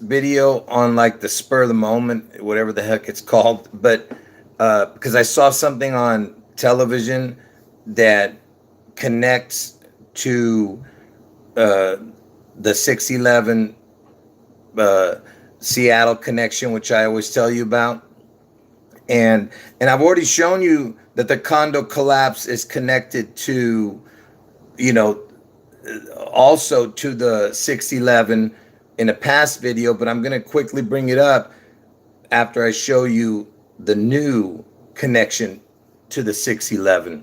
video on like the spur of the moment, whatever the heck it's called, but because I saw something on television that connects to uh, the 611 uh, Seattle connection, which I always tell you about. And I've already shown you that the condo collapse is connected to, you know, also to the 611 in a past video, but I'm going to quickly bring it up after I show you the new connection to the 611.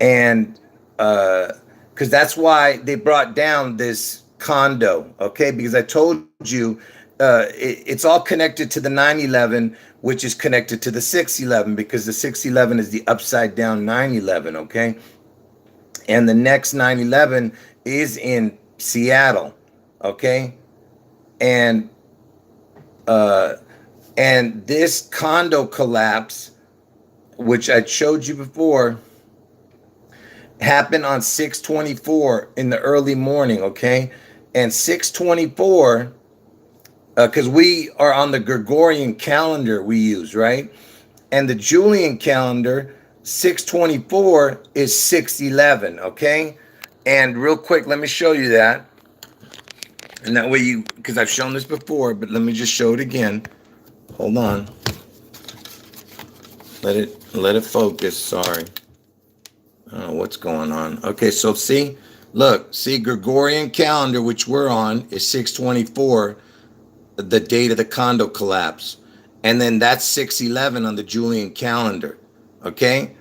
And because that's why they brought down this condo, okay? Because I told you it's all connected to the 911, which is connected to the 611, because the 611 is the upside down 911, okay? And the next 911 is in Seattle, okay? And uh, and this condo collapse, which I showed you before, happened on 624 in the early morning, okay? And 624, because we are on the Gregorian calendar we use, right? And the Julian calendar, 624 is 611, okay? And real quick, let me show you that. And that way you, because I've shown this before, but let me just show it again. Hold on. Let it focus, sorry. I don't know what's going on. Okay, so see, look, see, Gregorian calendar, which we're on, is 624, the date of the condo collapse. And then that's 611 on the Julian calendar, okay?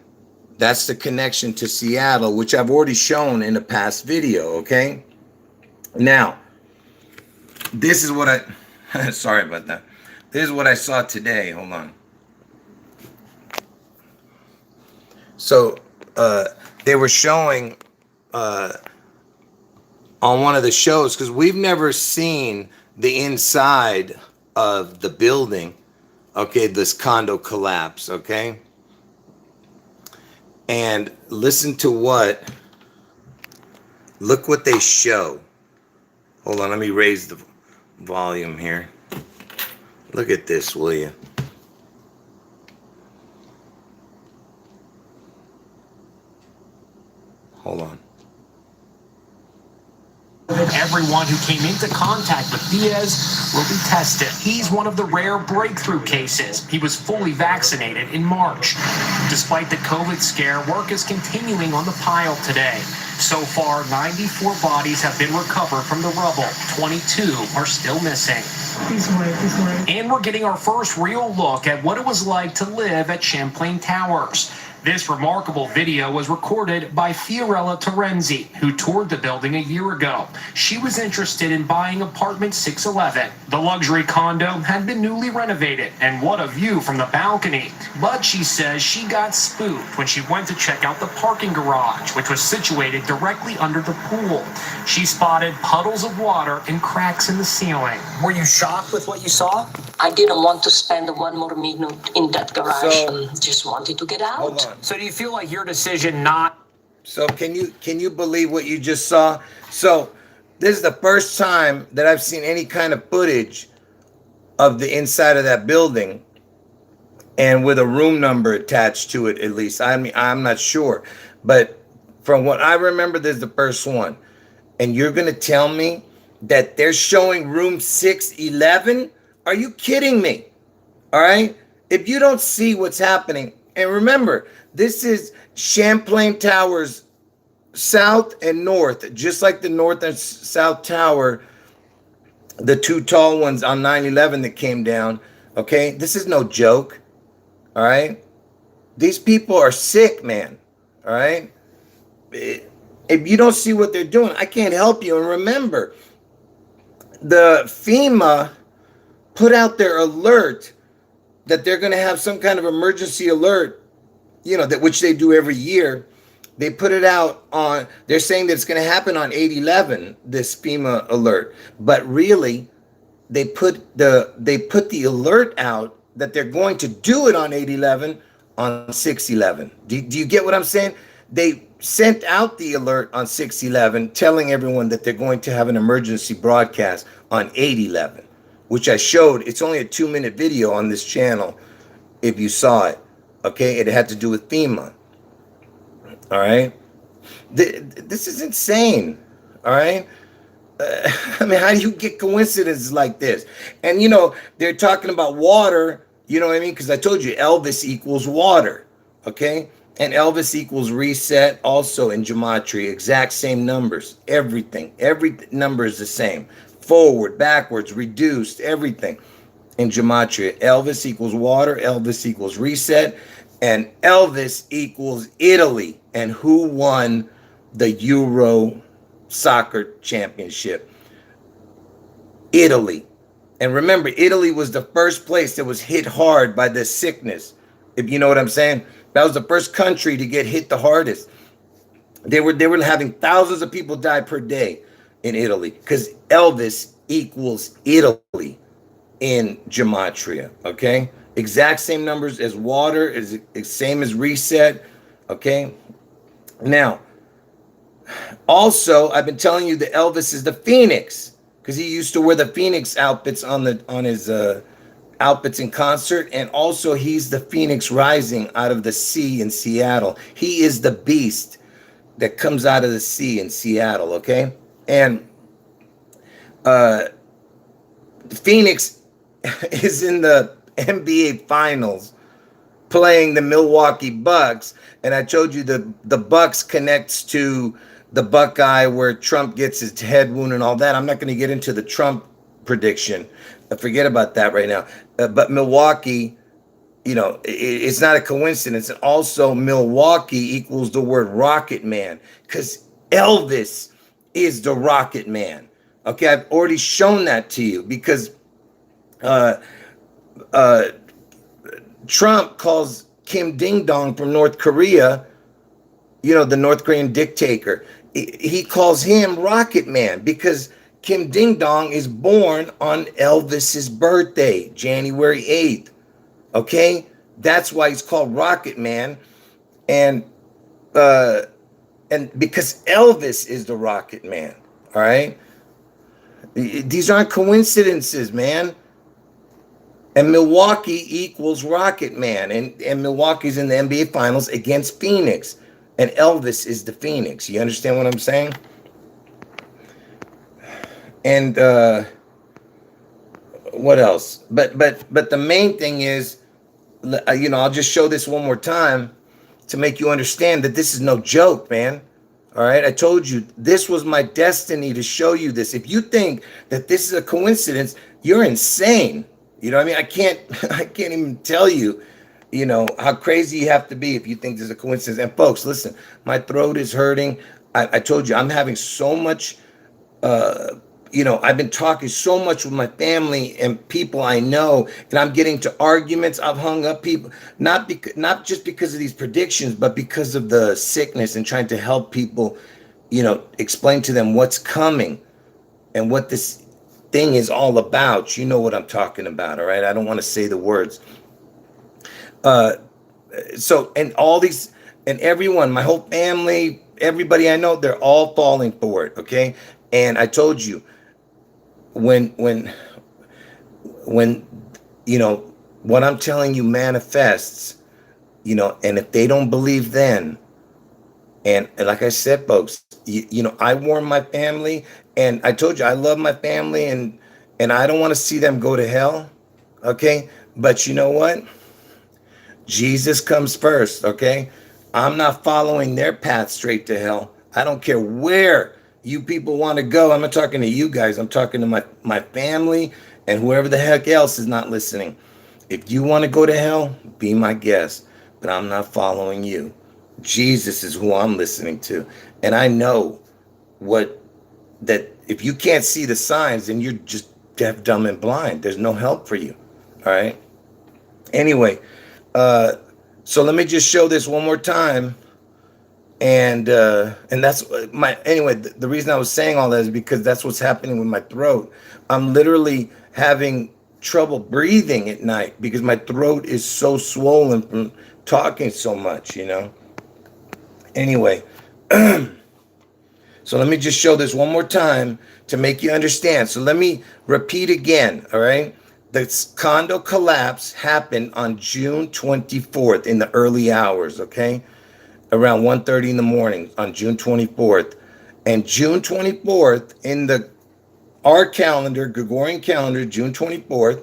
That's the connection to Seattle, which I've already shown in a past video, okay? Now, this is what I, sorry about that. This is what I saw today, hold on. So, they were showing on one of the shows, because we've never seen the inside of the building, okay, this condo collapse, okay? And listen to look what they show. Hold on, let me raise the volume here. Look at this, will you? Hold on. Everyone who came into contact with Diaz will be tested. He's one of the rare breakthrough cases. He was fully vaccinated in March. Despite the COVID scare, work is continuing on the pile today. So far, 94 bodies have been recovered from the rubble. 22 are still missing. He's white. And we're getting our first real look at what it was like to live at Champlain Towers. This remarkable video was recorded by Fiorella Terenzi, who toured the building a year ago. She was interested in buying apartment 611. The luxury condo had been newly renovated, and what a view from the balcony. But she says she got spooked when she went to check out the parking garage, which was situated directly under the pool. She spotted puddles of water and cracks in the ceiling. Were you shocked with what you saw? I didn't want to spend one more minute in that garage. So, Just wanted to get out. hold on. So do you feel like your decision not... So can you believe what you just saw? So this is the first time that I've seen any kind of footage of the inside of that building, and with a room number attached to it, at least. I mean, I'm not sure, but from what I remember, this is the first one. And you're gonna tell me that they're showing room 611? Are you kidding me? All right. If you don't see what's happening, and remember, this is Champlain Towers south and north, just like the north and south tower, the two tall ones on 9/11 that came down. Okay, this is no joke. All right, these people are sick, man. All right, if you don't see what they're doing, I can't help you. And remember, the FEMA put out their alert that they're going to have some kind of emergency alert, you know, that which they do every year. They put it out on, they're saying that it's going to happen on 8/11, this FEMA alert. But really, they put the alert out that they're going to do it on 8/11 on 6/11. Do you get what I'm saying? they sent out the alert on 611 telling everyone that they're going to have an emergency broadcast on 811, which I showed. It's only a 2-minute video on this channel if you saw it. Okay, it had to do with FEMA. All right, this is insane. All right. I mean, how do you get coincidences like this? And they're talking about water, you know what I mean? Because I told you Elvis equals water, okay? And Elvis equals reset also in gematria, exact same numbers, everything. Every number is the same. Forward, backwards, reduced, everything in gematria. Elvis equals water, Elvis equals reset, and Elvis equals Italy. And who won the Euro soccer championship? Italy. And remember, Italy was the first place that was hit hard by this sickness, if you know what I'm saying. That was the first country to get hit the hardest. They were having thousands of people die per day in Italy because Elvis equals Italy in gematria. Okay, exact same numbers as water, is same as reset. Okay, now also, I've been telling you that Elvis is the Phoenix because he used to wear the Phoenix outfits on his outfits in concert, and also he's the Phoenix rising out of the sea in Seattle. He is the beast that comes out of the sea in Seattle. Okay, and Phoenix is in the NBA Finals playing the Milwaukee Bucks, and I told you the Bucks connects to the Buckeye where Trump gets his head wound and all that. I'm not going to get into the Trump prediction. Forget about that right now. But Milwaukee, it's not a coincidence. And also Milwaukee equals the word Rocket Man because Elvis is the Rocket Man. Okay, I've already shown that to you because Trump calls Kim Ding Dong from North Korea, the North Korean dictator. He calls him Rocket Man because Kim Ding Dong is born on Elvis's birthday, January 8th. Okay? That's why he's called Rocket Man. And because Elvis is the Rocket Man. All right? These aren't coincidences, man. And Milwaukee equals Rocket Man. And Milwaukee's in the NBA Finals against Phoenix. And Elvis is the Phoenix. You understand what I'm saying? And what else? But the main thing is, I'll just show this one more time to make you understand that this is no joke, man. All right, I told you this was my destiny to show you this. If you think that this is a coincidence, you're insane. You know what I mean? I can't even tell you, how crazy you have to be if you think there's a coincidence. And folks, listen, my throat is hurting. I told you I'm having so much, I've been talking so much with my family and people I know, and I'm getting to arguments. I've hung up people, not just because of these predictions, but because of the sickness and trying to help people, explain to them what's coming and what this thing is all about. You know what I'm talking about, all right? I don't want to say the words. So, and all these, and everyone, my whole family, everybody I know, they're all falling for it, okay? And I told you, when what I'm telling you manifests, and if they don't believe then, and like I said, folks, I warn my family, and I told you I love my family, and I don't want to see them go to hell, okay? But you know what? Jesus comes first, okay? I'm not following their path straight to hell. I don't care where you people want to go. I'm not talking to you guys. I'm talking to my family and whoever the heck else is not listening. If you want to go to hell, be my guest. But I'm not following you. Jesus is who I'm listening to. And I know that if you can't see the signs, then you're just deaf, dumb, and blind. There's no help for you. All right? Anyway, so let me just show this one more time. And that's the reason I was saying all that is because that's what's happening with my throat. I'm literally having trouble breathing at night because my throat is so swollen from talking so much, Anyway, so let me just show this one more time to make you understand. So let me repeat again, all right? The condo collapse happened on June 24th in the early hours, okay? Around 1:30 in the morning on June 24th. And June 24th in our calendar, Gregorian calendar, June 24th,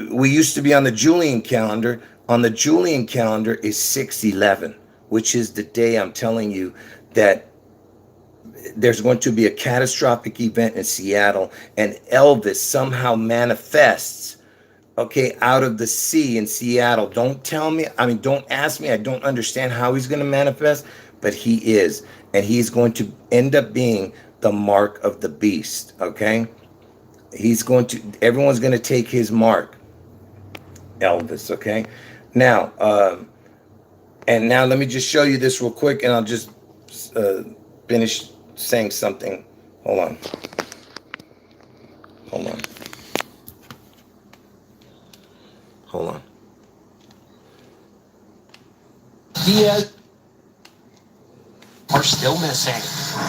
we used to be on the Julian calendar. On the Julian calendar is 6/11, which is the day I'm telling you that there's going to be a catastrophic event in Seattle, and Elvis somehow manifests, okay, out of the sea in Seattle. Don't tell me, I mean, don't ask me. I don't understand how he's going to manifest, but he is. And he's going to end up being the mark of the beast, okay? Everyone's going to take his mark, Elvis, okay? Now, and now let me just show you this real quick, and I'll just finish saying something. Hold on. Hold on. Hold on. Diaz are still missing.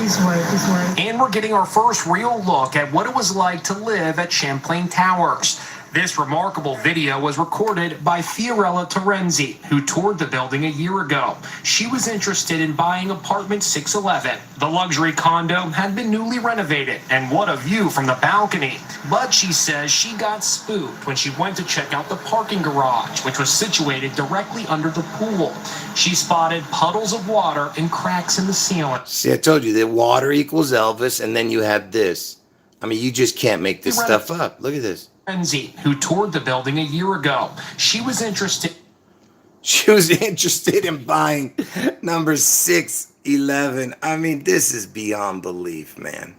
He's white. And we're getting our first real look at what it was like to live at Champlain Towers. This remarkable video was recorded by Fiorella Terenzi, who toured the building a year ago. She was interested in buying apartment 611. The luxury condo had been newly renovated, and what a view from the balcony. But she says she got spooked when she went to check out the parking garage, which was situated directly under the pool. She spotted puddles of water and cracks in the ceiling. See, I told you that water equals Elvis, and then you have this. I mean, you just can't make this stuff up. Look at this. Terenzi, who toured the building a year ago. She was interested in buying number 611. I mean, this is beyond belief, man.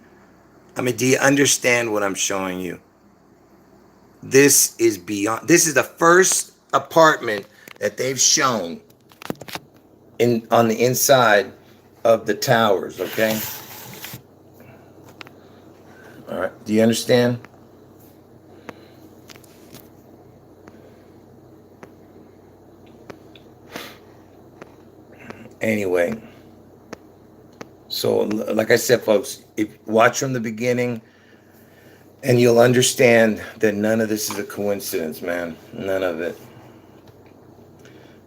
I mean, do you understand what I'm showing you? This is the first apartment that they've shown on the inside of the towers, okay? All right, do you understand? Anyway, so like I said, folks, watch from the beginning, and you'll understand that none of this is a coincidence, man. None of it.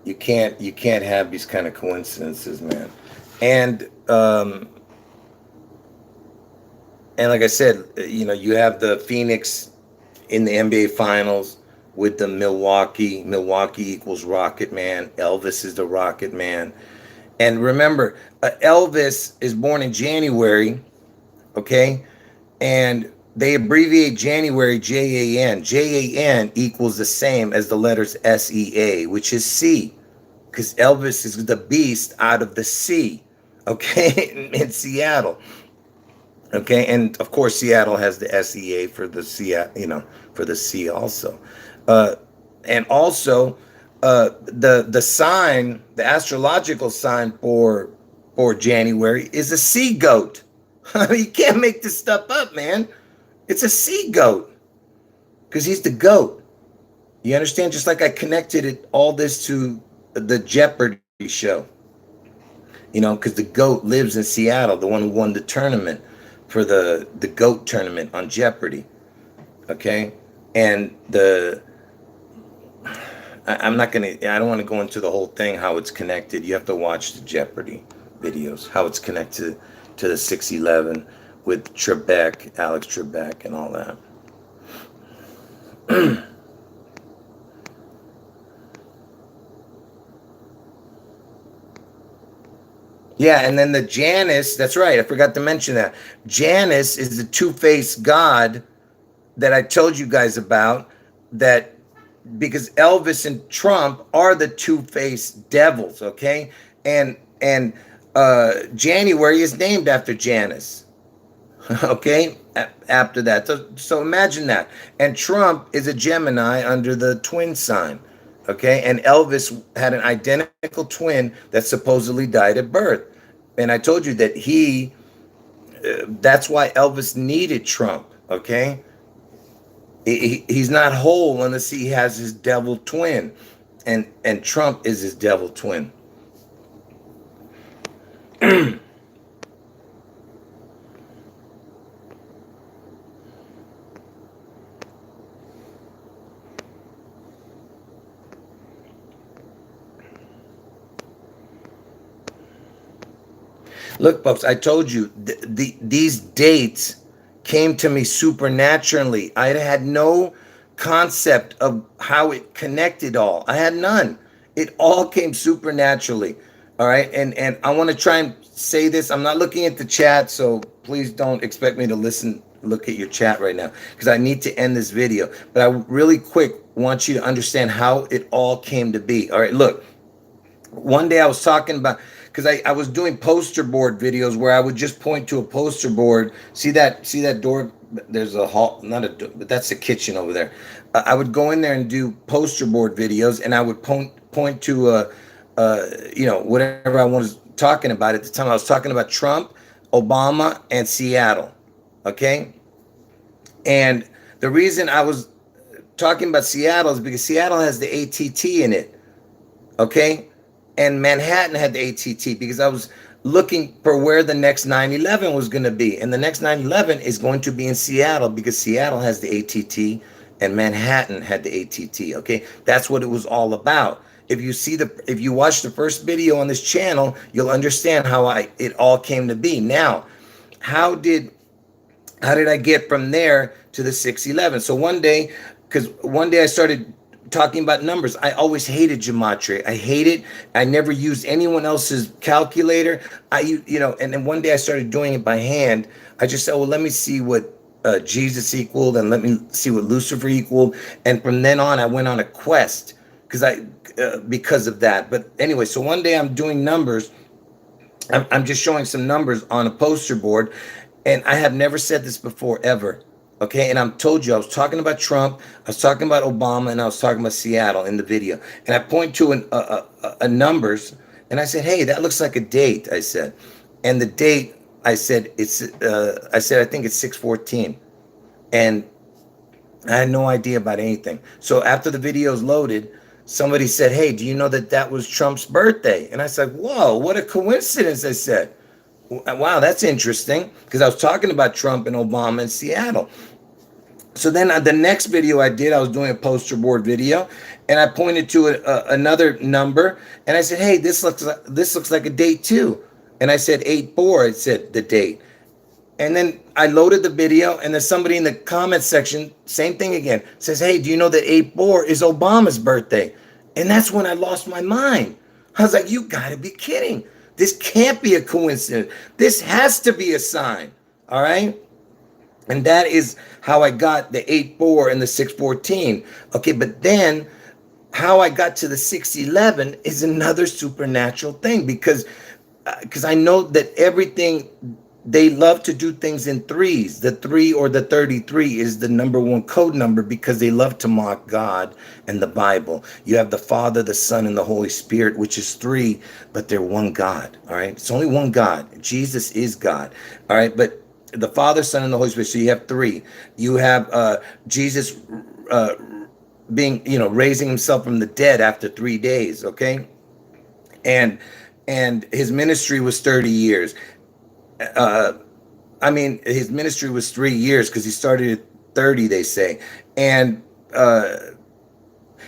You can't have these kind of coincidences, man. And like I said, you know, you have the Phoenix in the NBA Finals with the Milwaukee. Milwaukee equals Rocket Man. Elvis is the Rocket Man. And remember, Elvis is born in January, okay? And they abbreviate January, Jan. Jan equals the same as the letters SEA, which is sea, because Elvis is the beast out of the sea, okay, in Seattle. Okay, and of course, Seattle has the SEA for the sea, you know, for the sea also. And also, the sign, the astrological sign for January is a sea goat. You can't make this stuff up, man. It's a sea goat because he's the goat. You understand? Just like I connected all this to the Jeopardy show. You know, because the goat lives in Seattle, the one who won the tournament for the GOAT tournament on Jeopardy. Okay, and I don't want to go into the whole thing, how it's connected. You have to watch the Jeopardy videos, how it's connected to the 611 with Trebek, Alex Trebek, and all that. Yeah, and then the Janus, that's right, I forgot to mention that. Janus is the two-faced god that I told you guys about, that because Elvis and Trump are the two-faced devils, okay? And January is named after Janus, okay? After that. So imagine that. And Trump is a Gemini under the twin sign, okay? And Elvis had an identical twin that supposedly died at birth. And I told you that that's why Elvis needed Trump, okay? He's not whole unless he has his devil twin, and Trump is his devil twin. Look, folks, I told you these dates came to me supernaturally. I had no concept of how it connected all. I had none. It all came supernaturally. All right. And I want to try and say this. I'm not looking at the chat, so please don't expect me to look at your chat right now because I need to end this video. But I really quick want you to understand how it all came to be. All right, look. One day I was talking about, because I was doing poster board videos where I would just point to a poster board. See that door? There's a hall, not a door, but that's the kitchen over there. I would go in there and do poster board videos, and I would point to whatever I was talking about at the time. I was talking about Trump, Obama, and Seattle. Okay, and the reason I was talking about Seattle is because Seattle has the ATT in it. Okay, and Manhattan had the ATT because I was looking for where the next 9/11 was going to be, and the next 9/11 is going to be in Seattle because Seattle has the ATT and Manhattan had the ATT. Okay, that's what it was all about. If you watch the first video on this channel, you'll understand how it all came to be. Now, how did I get from there to the 611? So one day I started talking about numbers. I always hated gematria. I hate it. I never used anyone else's calculator. And then one day I started doing it by hand. I just said, well, let me see what Jesus equaled, and let me see what Lucifer equaled. And from then on, I went on a quest because of that. But anyway, so one day I'm doing numbers. I'm just showing some numbers on a poster board, and I have never said this before ever. Okay, and I told you I was talking about Trump, I was talking about Obama, and I was talking about Seattle in the video. And I point to a numbers, and I said, "Hey, that looks like a date." I said, and the date I said I think it's 6/14, and I had no idea about anything. So after the video's loaded, somebody said, "Hey, do you know that was Trump's birthday?" And I said, "Whoa, what a coincidence!" I said. Wow, that's interesting because I was talking about Trump and Obama in Seattle. So then the next video I did, I was doing a poster board video, and I pointed to another number, and I said, "Hey, this looks like a date too." And I said 8/4. It said the date, and then I loaded the video, and then somebody in the comments section, same thing again, says, "Hey, do you know that 8/4 is Obama's birthday?" And that's when I lost my mind. I was like, "You got to be kidding! This can't be a coincidence. This has to be a sign." All right. And that is how I got the 8/4 and the 6/14. Okay. But then how I got to the 6/11 is another supernatural thing because I know that everything, they love to do things in threes. The 3 or the 33 is the number one code number because they love to mock God and the Bible. You have the Father, the Son, and the Holy Spirit, which is three, but they're one God. All right. It's only one God. Jesus is God. All right. But the Father, Son, and the Holy Spirit. So you have three. You have Jesus being, raising himself from the dead after 3 days. Okay. And his ministry was 30 years. His ministry was 3 years because he started at 30, they say. And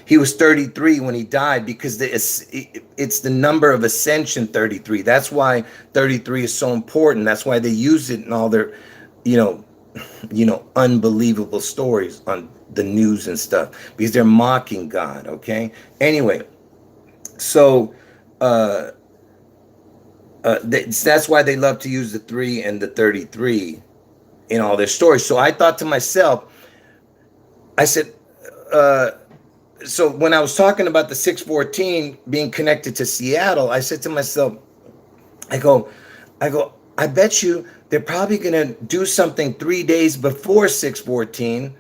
he was 33 when he died because it's the number of ascension, 33. That's why 33 is so important. That's why they use it in all their, unbelievable stories on the news and stuff because they're mocking God, okay? Anyway, so that's why they love to use the 3 and the 33 in all their stories. So I thought to myself, I said, so when I was talking about the 6/14 being connected to Seattle, I said to myself, I go, I bet you they're probably going to do something 3 days before 6/14.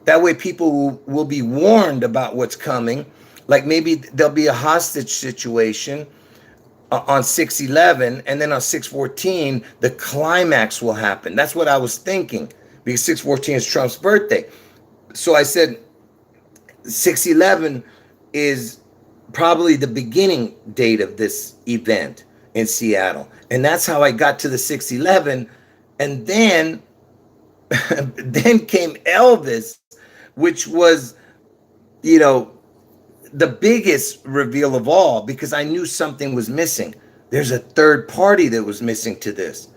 That way people will be warned about what's coming. Like maybe there'll be a hostage situation on 6/11, and then on 6/14 the climax will happen. That's what I was thinking because 6/14 is Trump's birthday. So I said 6/11 is probably the beginning date of this event in Seattle, and that's how I got to the 6/11. And then then came Elvis, which was the biggest reveal of all because I knew something was missing. There's a third party that was missing to this.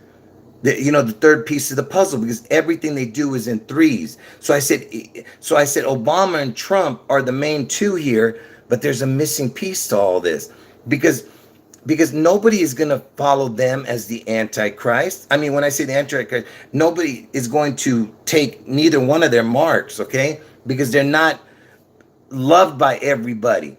The third piece of the puzzle, because everything they do is in threes. So I said Obama and Trump are the main two here, but there's a missing piece to all this, because nobody is going to follow them as the Antichrist. I mean, when I say the Antichrist, nobody is going to take neither one of their marks, okay? Because they're not loved by everybody.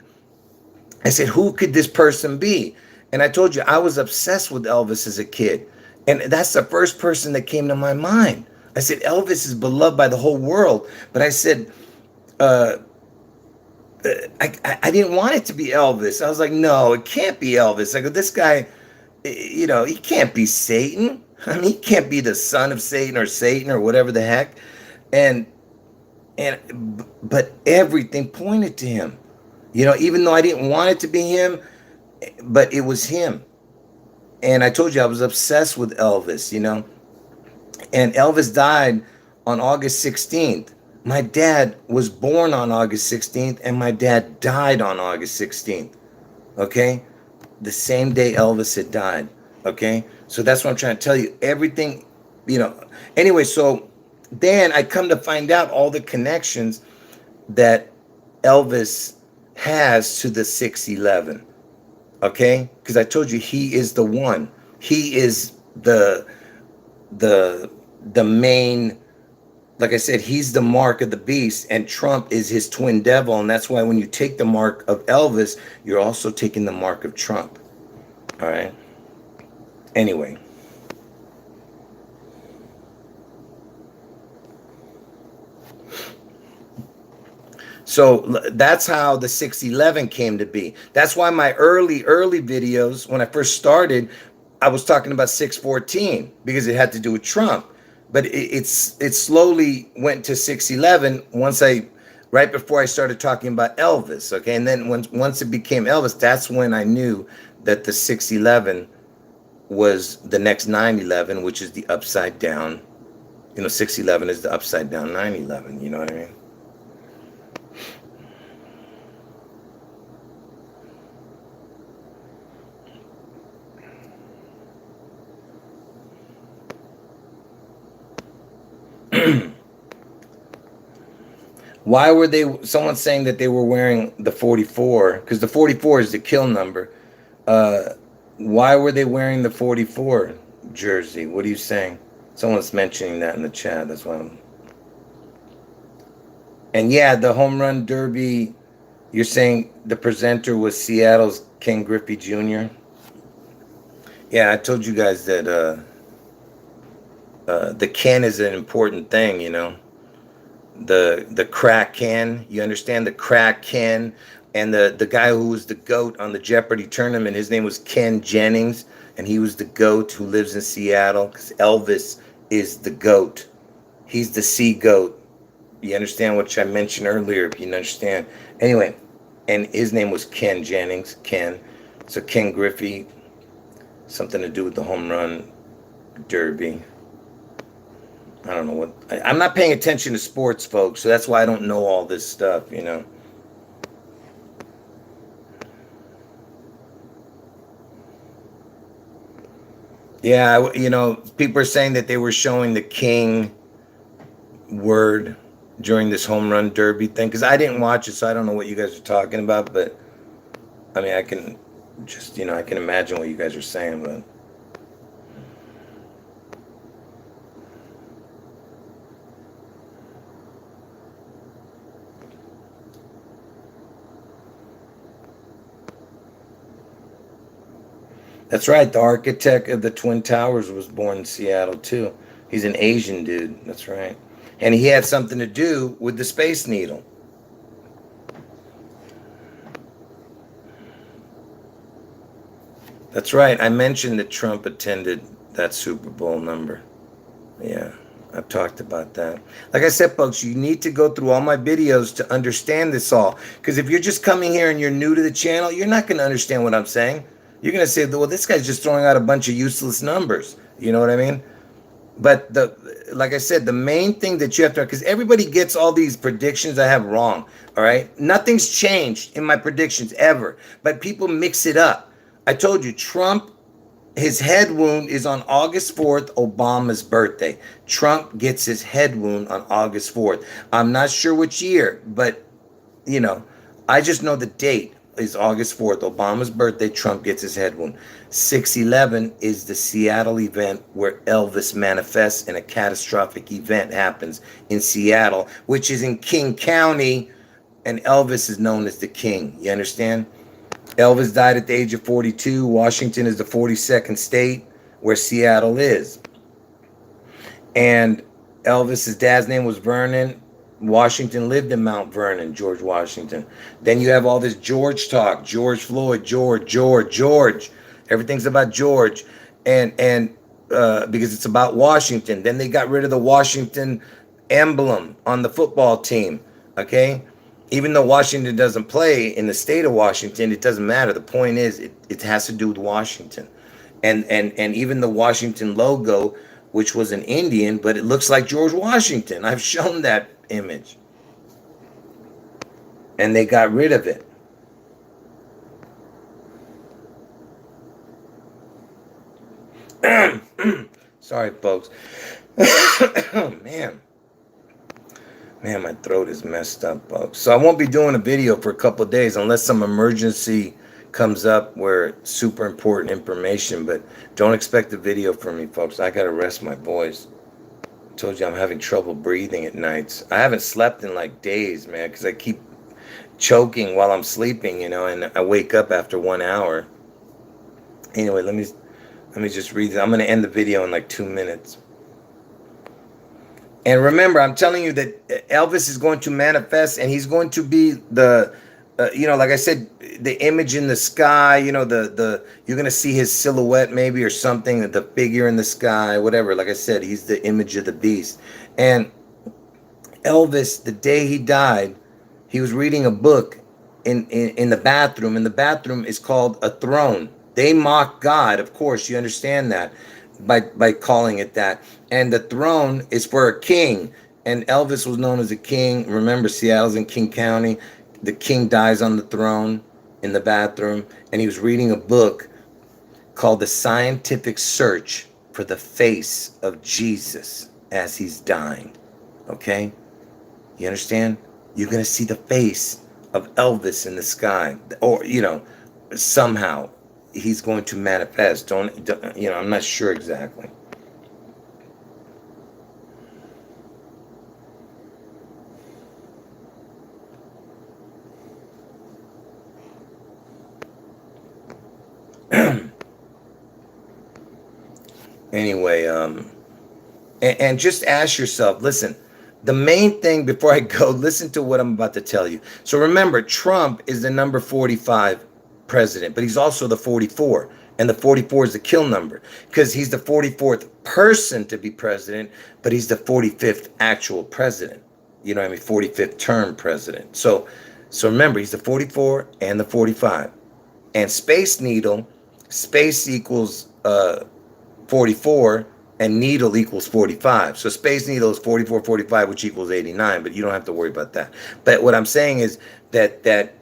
I said, who could this person be? And I told you I was obsessed with Elvis as a kid. And that's the first person that came to my mind. I said, Elvis is beloved by the whole world. But I said, I didn't want it to be Elvis. I was like, no, it can't be Elvis. I go, this guy, he can't be Satan. I mean, he can't be the son of Satan or whatever the heck. But everything pointed to him. Even though I didn't want it to be him, but it was him. And I told you I was obsessed with Elvis, And Elvis died on August 16th. My dad was born on August 16th, and my dad died on August 16th. Okay? The same day Elvis had died. Okay? So that's what I'm trying to tell you. Everything, Anyway, so then I come to find out all the connections that Elvis has to the 611. Okay? Because I told you he is the one. He is the main, like I said, he's the mark of the beast, and Trump is his twin devil. And that's why when you take the mark of Elvis, you're also taking the mark of Trump. All right? Anyway. So that's how the 611 came to be. That's why my early videos, when I first started, I was talking about 614 because it had to do with Trump. But it slowly went to 611 right before I started talking about Elvis. Okay, and then once it became Elvis, that's when I knew that the 611 was the next 911, which is the upside down. 611 is the upside down 911. You know what I mean? Why were someone's saying that they were wearing the 44, because the 44 is the kill number. Why were they wearing the 44 jersey? What are you saying? Someone's mentioning that in the chat. That's why And yeah, the home run derby, you're saying the presenter was Seattle's Ken Griffey Jr.? Yeah, I told you guys that the Ken is an important thing, The crack Ken, you understand, the crack Ken, and the guy who was the GOAT on the Jeopardy tournament, his name was Ken Jennings, and he was the GOAT who lives in Seattle, because Elvis is the GOAT. He's the sea goat. You understand, which I mentioned earlier, if you understand. Anyway, and his name was Ken Jennings, Ken. So Ken Griffey, something to do with the home run derby. I don't know what. I'm not paying attention to sports, folks, so that's why I don't know all this stuff, Yeah, people are saying that they were showing the king word during this home run derby thing, because I didn't watch it, so I don't know what you guys are talking about, but I mean, I can just, I can imagine what you guys are saying, but. That's right. The architect of the Twin Towers was born in Seattle, too. He's an Asian dude. That's right. And he had something to do with the Space Needle. That's right. I mentioned that Trump attended that Super Bowl number. Yeah, I've talked about that. Like I said, folks, you need to go through all my videos to understand this all. Because if you're just coming here and you're new to the channel, you're not going to understand what I'm saying. You're going to say, well, this guy's just throwing out a bunch of useless numbers. You know what I mean? But like I said, the main thing that you have to, because everybody gets all these predictions I have wrong. All right. Nothing's changed in my predictions ever, but people mix it up. I told you Trump his head wound is on August 4th, Obama's birthday. Trump gets his head wound on August 4th. I'm not sure which year, but you know, I just know the date is August 4th, Obama's birthday. Trump gets his head wound. 6/11 is the Seattle event where Elvis manifests and a catastrophic event happens in Seattle, which is in King County, and Elvis is known as the king. You understand? Elvis died at the age of 42. Washington is the 42nd state where Seattle is. And Elvis's dad's name was Vernon. Washington lived in Mount Vernon, George Washington. Then you have all this George talk, George Floyd, George. Everything's about George, and because it's about Washington. Then they got rid of the Washington emblem on the football team. Okay, even though Washington doesn't play in the state of Washington, it doesn't matter. The point is, it has to do with Washington, and even the Washington logo, which was an Indian, but it looks like George Washington. I've shown that image. And they got rid of it. Sorry, folks. Man, my throat is messed up, folks. So I won't be doing a video for a couple of days unless some emergency comes up where it's super important information, but don't expect a video from me, folks. I gotta rest my voice. I told you I'm having trouble breathing at nights. I haven't slept in like days, man, because I keep choking while I'm sleeping, and I wake up after 1 hour. Anyway, let me just read it. I'm gonna end the video in like 2 minutes. And remember, I'm telling you that Elvis is going to manifest, and he's going to be the like I said, the image in the sky, the you're going to see his silhouette maybe or something, the figure in the sky, whatever. Like I said, he's the image of the beast. And Elvis, the day he died, he was reading a book in the bathroom, and the bathroom is called a throne. They mock God, of course, you understand that, by calling it that. And the throne is for a king, and Elvis was known as a king. Remember, Seattle's in King County. The king dies on the throne in the bathroom, and he was reading a book called The Scientific Search for the Face of Jesus as he's dying. Okay? You understand? You're going to see the face of Elvis in the sky, or, somehow he's going to manifest. I'm not sure exactly. Anyway, and just ask yourself, listen, the main thing before I go, listen to what I'm about to tell you. So remember, Trump is the number 45 president, but he's also the 44. And the 44 is the kill number because he's the 44th person to be president, but he's the 45th actual president. You know what I mean? 45th term president. So remember, he's the 44 and the 45. And Space Needle, space equals 44, and needle equals 45. So Space Needle is 44, 45, which equals 89, but you don't have to worry about that. But what I'm saying is that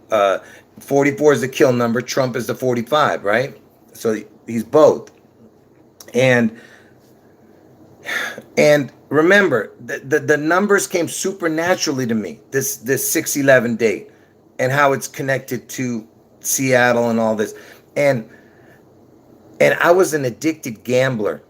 44 is the kill number, Trump is the 45, right? So he's both. And remember, the numbers came supernaturally to me, this 6/11 date, and how it's connected to Seattle and all this. And I was an addicted gambler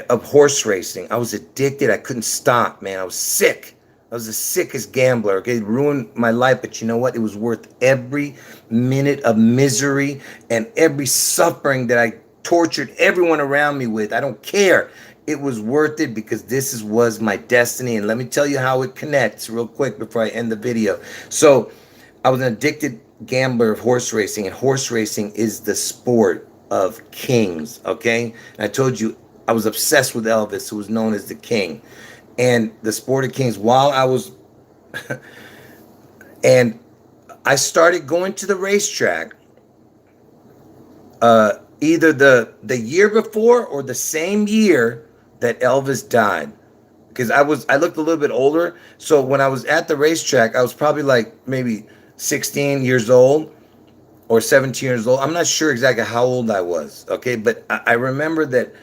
of horse racing. I was addicted. I couldn't stop, man. I was sick. I was the sickest gambler. Okay, it ruined my life, but you know what? It was worth every minute of misery and every suffering that I tortured everyone around me with. I don't care. It was worth it because this was my destiny. And let me tell you how it connects real quick before I end the video. So I was an addicted gambler of horse racing, and horse racing is the sport of kings, okay? And I told you I was obsessed with Elvis, who was known as the king. And the sport of kings, while I was and I started going to the racetrack either the year before or the same year that Elvis died, because I looked a little bit older. So when I was at the racetrack, I was probably like maybe 16 years old, or 17 years old. I'm not sure exactly how old I was. Okay, but I remember that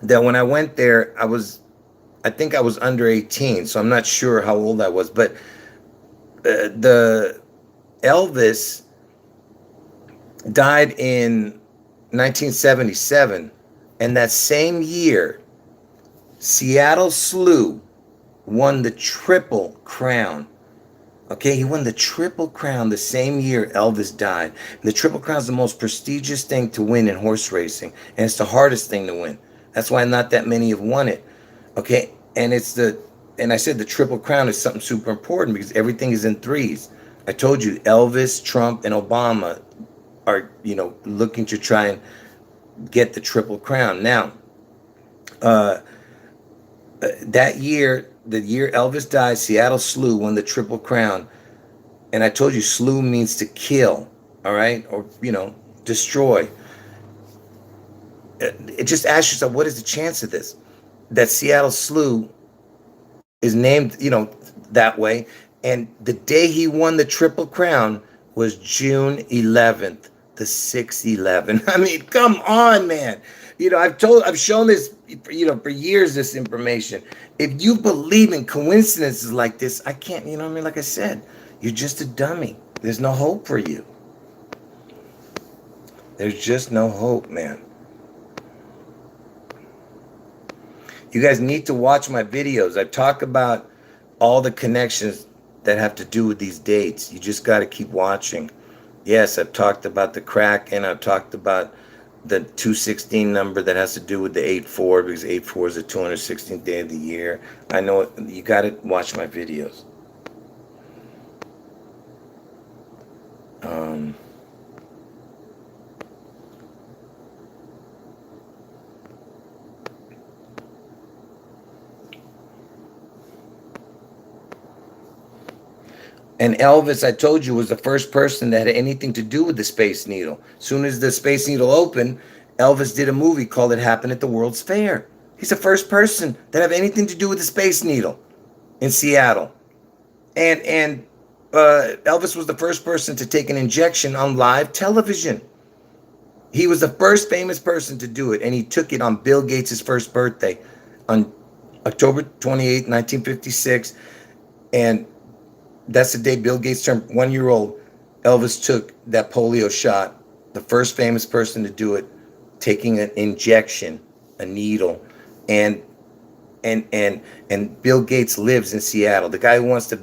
when I went there, I think I was under 18, so I'm not sure how old I was. But the Elvis died in 1977, and that same year, Seattle Slew won the Triple Crown. Okay, he won the Triple Crown the same year Elvis died. And the Triple Crown is the most prestigious thing to win in horse racing, and it's the hardest thing to win. That's why not that many have won it. Okay, and I said the Triple Crown is something super important because everything is in threes. I told you Elvis, Trump, and Obama are, looking to try and get the Triple Crown. Now, that year, the year Elvis died, Seattle Slew won the Triple Crown. And I told you slew means to kill, all right? Or, destroy. It just ask yourself, what is the chance of this? That Seattle Slew is named, that way. And the day he won the Triple Crown was June 11th, the 6/11. I mean, come on, man. I've shown this, for years, this information. If you believe in coincidences like this, I can't, like I said, you're just a dummy. There's no hope for you. There's just no hope, man. You guys need to watch my videos. I talk about all the connections that have to do with these dates. You just got to keep watching. Yes, I've talked about the Kraken. I've talked about the 216 number that has to do with the 8/4 because 8/4 is the 216th day of the year. I know it. You got to watch my videos. And Elvis, I told you, was the first person that had anything to do with the Space Needle. As soon as the Space Needle opened, Elvis did a movie called It Happened at the World's Fair. He's the first person that had anything to do with the Space Needle in Seattle. And Elvis was the first person to take an injection on live television. He was the first famous person to do it, and he took it on Bill Gates' first birthday on October 28, 1956. And that's the day Bill Gates turned 1 year old. Elvis took that polio shot, the first famous person to do it, taking an injection, a needle. And Bill Gates lives in Seattle. The guy who wants to,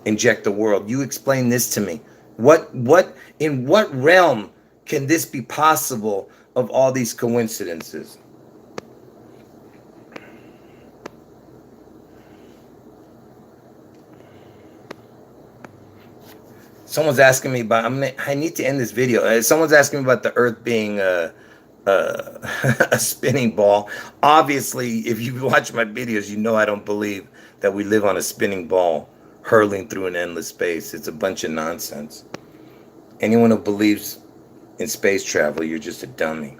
inject the world. You explain this to me. In what realm can this be possible of all these coincidences? Someone's asking me about. I need to end this video. Someone's asking me about the Earth being a spinning ball. Obviously, if you watch my videos, you know I don't believe that we live on a spinning ball hurling through an endless space. It's a bunch of nonsense. Anyone who believes in space travel, you're just a dummy.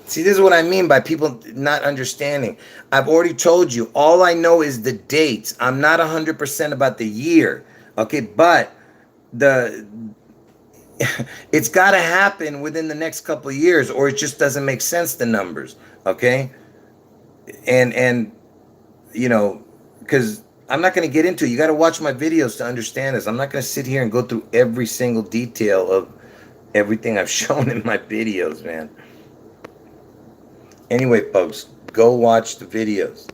See, this is what I mean by people not understanding. I've already told you, all I know is the dates. I'm not 100% about the year, okay? But it's got to happen within the next couple of years, or it just doesn't make sense, the numbers, okay? And because I'm not going to get into it. You got to watch my videos to understand this. I'm not going to sit here and go through every single detail of everything I've shown in my videos, man. Anyway, folks, go watch the videos.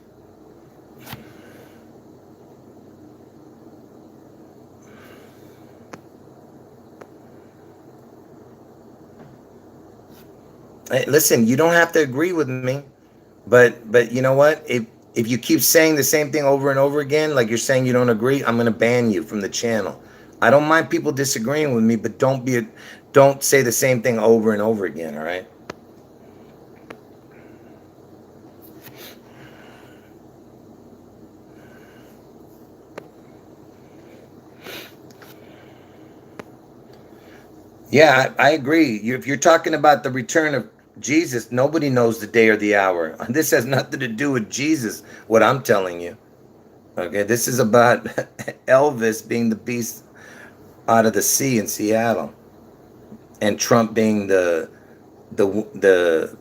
Hey, listen, you don't have to agree with me, but you know what? If you keep saying the same thing over and over again, like you're saying you don't agree, I'm gonna ban you from the channel. I don't mind people disagreeing with me, but don't say the same thing over and over again. All right? Yeah, I agree. If you're talking about the return of Jesus, nobody knows the day or the hour. This has nothing to do with Jesus, what I'm telling you. Okay, this is about Elvis being the beast out of the sea in Seattle, and Trump being the the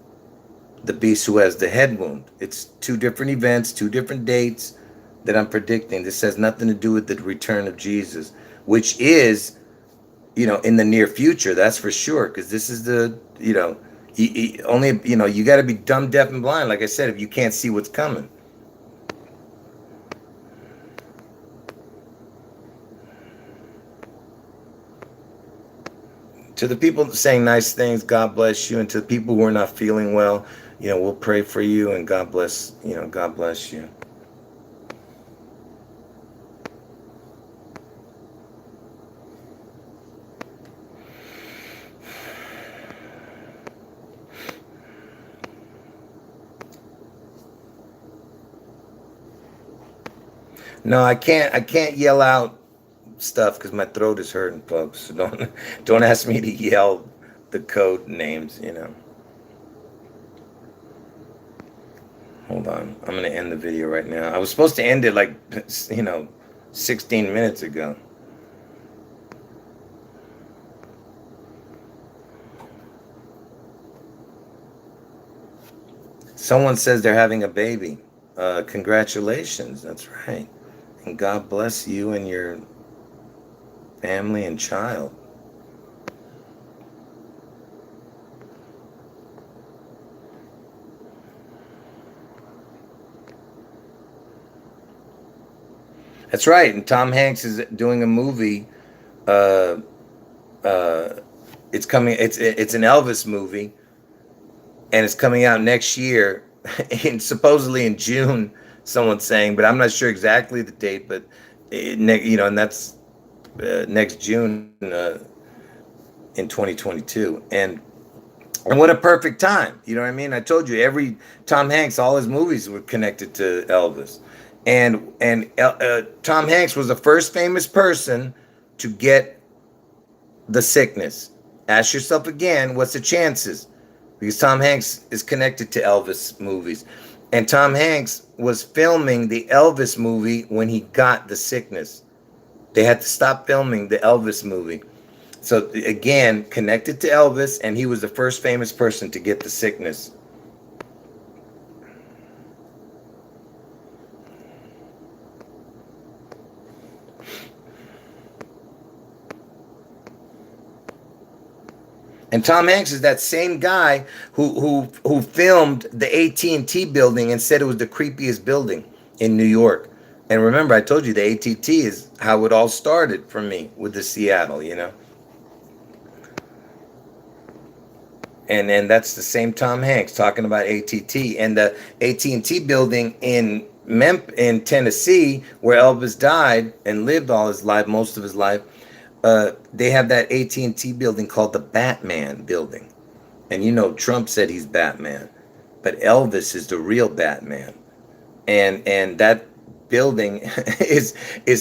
the beast who has the head wound. It's two different events, two different dates that I'm predicting. This has nothing to do with the return of Jesus, which is, in the near future. That's for sure. Because this is only, you got to be dumb, deaf, and blind. Like I said, if you can't see what's coming. To the people saying nice things, God bless you. And to the people who are not feeling well, we'll pray for you, and God bless, God bless you. No, I can't yell out stuff because my throat is hurting, folks. So don't ask me to yell the code names. Hold on. I'm gonna end the video right now. I was supposed to end it like 16 minutes ago. Someone says they're having a baby. Congratulations. That's right. And God bless you and your family and child. That's right. And Tom Hanks is doing a movie. Uh, uh, it's coming. It's an Elvis movie, and it's coming out next year, and supposedly in June. Someone's saying, but I'm not sure exactly the date. But and that's next June in 2022. And what a perfect time. You know what I mean? I told you every Tom Hanks, all his movies were connected to Elvis. And Tom Hanks was the first famous person to get the sickness. Ask yourself again, what's the chances? Because Tom Hanks is connected to Elvis movies. And Tom Hanks was filming the Elvis movie when he got the sickness. They had to stop filming the Elvis movie. So again, connected to Elvis, and he was the first famous person to get the sickness. And Tom Hanks is that same guy who filmed the AT&T building and said it was the creepiest building in New York. And remember, I told you the AT&T is how it all started for me with the Seattle. And that's the same Tom Hanks talking about AT&T and the AT&T building in Tennessee, where Elvis died and lived all his life, most of his life. They have that AT&T building called the Batman building. And Trump said he's Batman, but Elvis is the real Batman. And that building is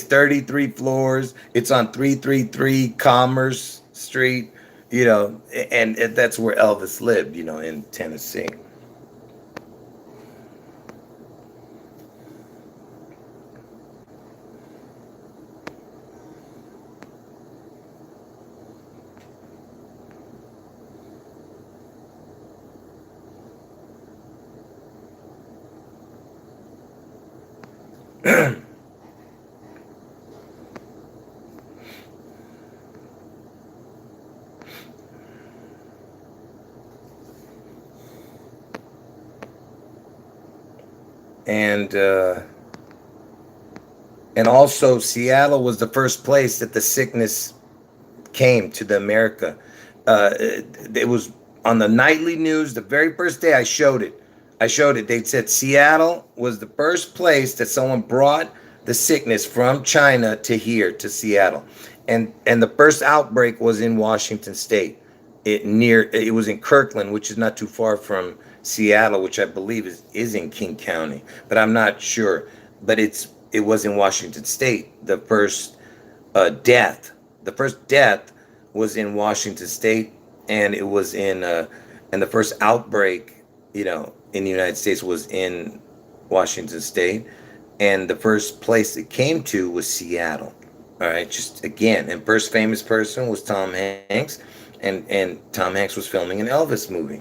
33 floors. It's on 333 Commerce Street, and that's where Elvis lived, in Tennessee. and and also Seattle was the first place that the sickness came to the America. It was on the nightly news the very first day I showed it. They said Seattle was the first place that someone brought the sickness from China to here to Seattle, and the first outbreak was in Washington State. It was in Kirkland, which is not too far from Seattle, which I believe is in King County, but I'm not sure. But it was in Washington State. The first death was in Washington State, and it was and the first outbreak, in the United States was in Washington State, and the first place it came to was Seattle. All right, just again, and first famous person was Tom Hanks, and Tom Hanks was filming an Elvis movie.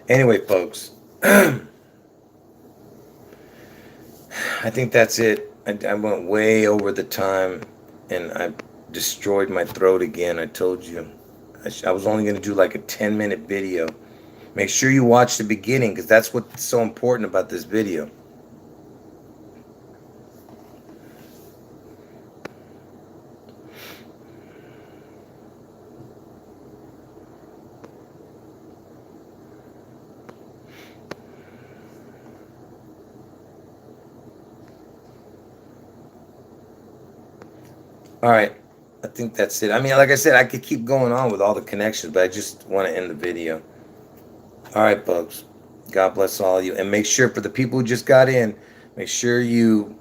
Anyway, folks, I think that's it. I went way over the time, and I destroyed my throat again. I told you. I was only going to do like a 10-minute video. Make sure you watch the beginning, because that's what's so important about this video. All right, I think that's it. I mean, like I said, I could keep going on with all the connections, but I just want to end the video. All right, folks. God bless all of you. And make sure, for the people who just got in, make sure you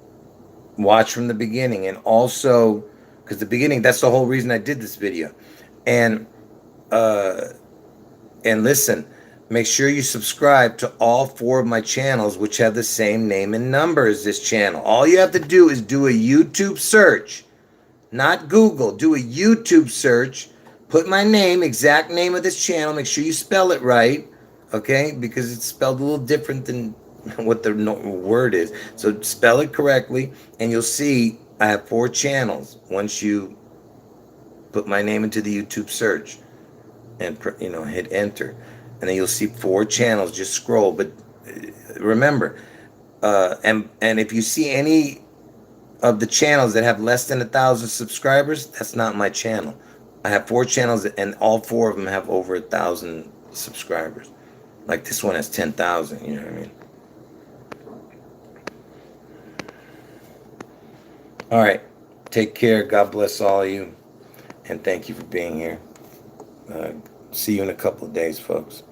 watch from the beginning. And also, because the beginning, that's the whole reason I did this video. And listen, make sure you subscribe to all 4 of my channels, which have the same name and number as this channel. All you have to do is do a YouTube search. Not Google. Do a YouTube search. Put my name, exact name of this channel. Make sure you spell it right, okay? Because it's spelled a little different than what the word is. So spell it correctly, and you'll see I have 4 channels once you put my name into the YouTube search and hit enter. And then you'll see 4 channels. Just scroll. But remember, and if you see any of the channels that have less than 1,000 subscribers, that's not my channel. I have 4 channels, and all 4 of them have over 1,000 subscribers. Like this one has 10,000. You know what I mean? All right. Take care. God bless all of you, and thank you for being here. See you in a couple of days, folks.